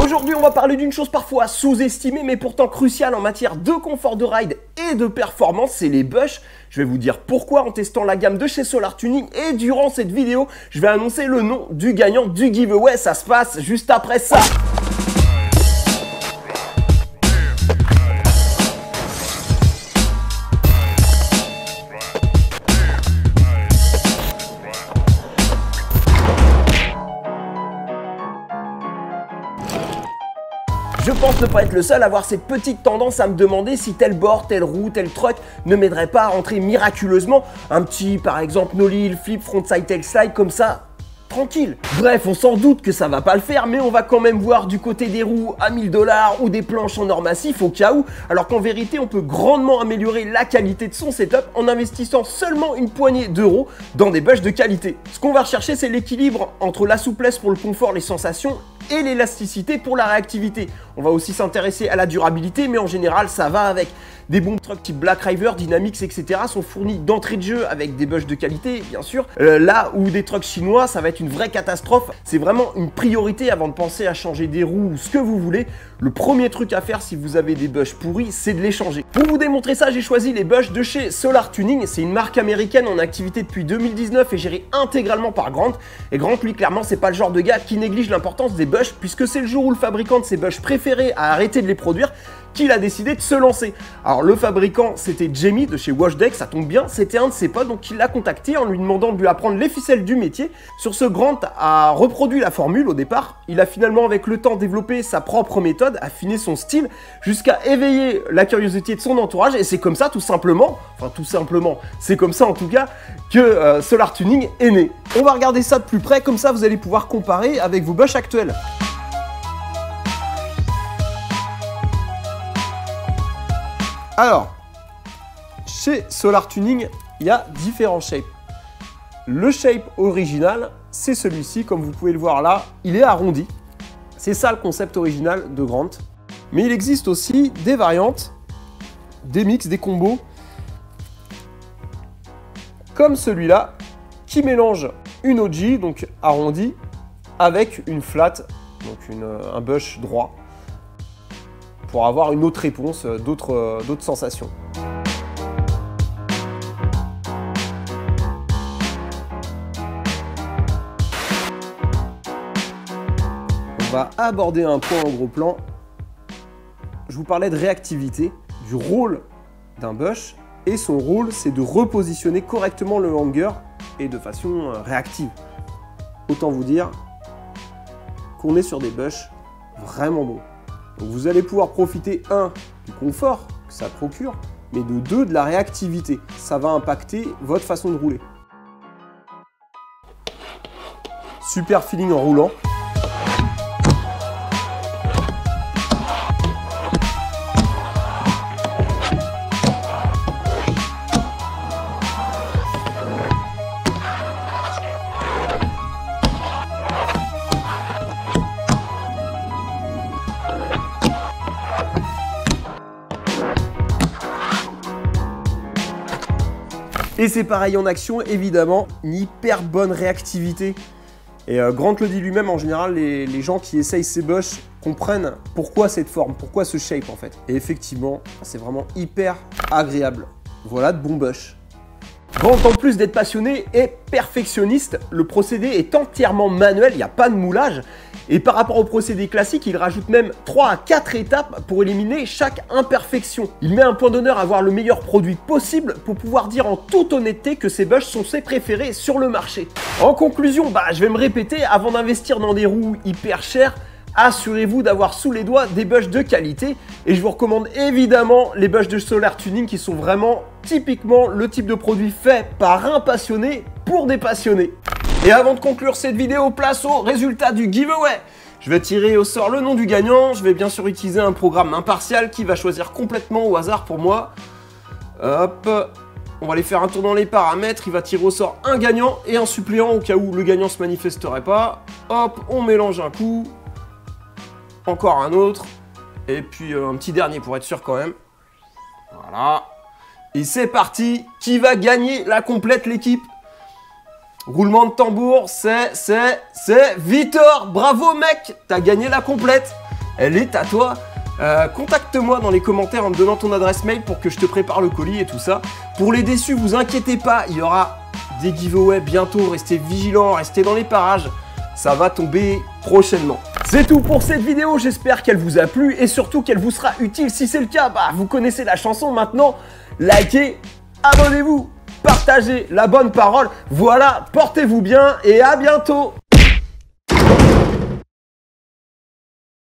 Aujourd'hui, on va parler d'une chose parfois sous-estimée, mais pourtant cruciale en matière de confort de ride et de performance, c'est les bushs. Je vais vous dire pourquoi en testant la gamme de chez Solar Tuning, et durant cette vidéo, je vais annoncer le nom du gagnant du giveaway. Ça se passe juste après ça. Je pense ne pas être le seul à avoir cette petite tendance à me demander si tel board, telle roue, tel truck ne m'aiderait pas à rentrer miraculeusement. Un petit, par exemple, nollie, heel flip, frontside tail slide comme ça, tranquille. Bref, on s'en doute que ça va pas le faire, mais on va quand même voir du côté des roues à 1000 $ ou des planches en or massif au cas où, alors qu'en vérité, on peut grandement améliorer la qualité de son setup en investissant seulement une poignée d'euros dans des bushs de qualité. Ce qu'on va rechercher, c'est l'équilibre entre la souplesse pour le confort, les sensations, et l'élasticité pour la réactivité. On va aussi s'intéresser à la durabilité, mais en général, ça va avec. Des bons trucks type Black River, Dynamix, etc. sont fournis d'entrée de jeu avec des bushs de qualité, bien sûr. Là où des trucks chinois, ça va être une vraie catastrophe. C'est vraiment une priorité avant de penser à changer des roues ou ce que vous voulez. Le premier truc à faire si vous avez des bushs pourris, c'est de les changer. Pour vous démontrer ça, j'ai choisi les bushs de chez Solar Tuning. C'est une marque américaine en activité depuis 2019 et gérée intégralement par Grant. Et Grant, lui, clairement, c'est pas le genre de gars qui néglige l'importance des bushs, puisque c'est le jour où le fabricant de ses bushs préférés a arrêté de les produire qu'il a décidé de se lancer. Alors le fabricant, c'était Jamie de chez Washdeck, ça tombe bien, c'était un de ses potes, donc il l'a contacté en lui demandant de lui apprendre les ficelles du métier. Sur ce, Grant a reproduit la formule au départ. Il a finalement avec le temps développé sa propre méthode, affiné son style, jusqu'à éveiller la curiosité de son entourage, et c'est comme ça tout simplement, c'est comme ça en tout cas, que Solar Tuning est né. On va regarder ça de plus près, comme ça vous allez pouvoir comparer avec vos bushs actuels. Alors, chez Solar Tuning, il y a différents shapes. Le shape original, c'est celui-ci, comme vous pouvez le voir là, il est arrondi. C'est ça le concept original de Grant. Mais il existe aussi des variantes, des mix, des combos, comme celui-là, qui mélange une OG, donc arrondie, avec une flat, donc un bush droit, pour avoir une autre réponse, d'autres sensations. On va aborder un point en gros plan. Je vous parlais de réactivité, du rôle d'un bush, et son rôle, c'est de repositionner correctement le hanger et de façon réactive. Autant vous dire qu'on est sur des bushs vraiment bons. Donc vous allez pouvoir profiter, du confort que ça procure, mais de la réactivité. Ça va impacter votre façon de rouler. Super feeling en roulant. Et c'est pareil en action, évidemment, une hyper bonne réactivité. Et Grant le dit lui-même, en général, les gens qui essayent ces bushs comprennent pourquoi cette forme, pourquoi ce shape en fait. Et effectivement, c'est vraiment hyper agréable. Voilà de bons bushs. Grant, en plus d'être passionné, est perfectionniste. Le procédé est entièrement manuel, il n'y a pas de moulage. Et par rapport au procédé classique, il rajoute même 3 à 4 étapes pour éliminer chaque imperfection. Il met un point d'honneur à avoir le meilleur produit possible pour pouvoir dire en toute honnêteté que ces bushs sont ses préférés sur le marché. En conclusion, je vais me répéter, avant d'investir dans des roues hyper chères, assurez-vous d'avoir sous les doigts des bushs de qualité. Et je vous recommande évidemment les bushs de Solar Tuning qui sont vraiment typiquement le type de produit fait par un passionné pour des passionnés. Et avant de conclure cette vidéo, place au résultat du giveaway. Je vais tirer au sort le nom du gagnant. Je vais bien sûr utiliser un programme impartial qui va choisir complètement au hasard pour moi. Hop, on va aller faire un tour dans les paramètres. Il va tirer au sort un gagnant et un suppléant au cas où le gagnant se manifesterait pas. Hop, on mélange un coup. Encore un autre. Et puis un petit dernier pour être sûr quand même. Voilà. Et c'est parti. Qui va gagner la complète, l'équipe? Roulement de tambour, c'est Victor. Bravo mec, t'as gagné la complète. elle est à toi. Contacte-moi dans les commentaires en me donnant ton adresse mail pour que je te prépare le colis et tout ça. Pour les déçus, vous inquiétez pas, il y aura des giveaways bientôt, restez vigilants, restez dans les parages, ça va tomber prochainement. C'est tout pour cette vidéo, j'espère qu'elle vous a plu et surtout qu'elle vous sera utile. Si c'est le cas, bah vous connaissez la chanson maintenant, likez, abonnez-vous, partagez la bonne parole. Voilà, portez-vous bien et à bientôt.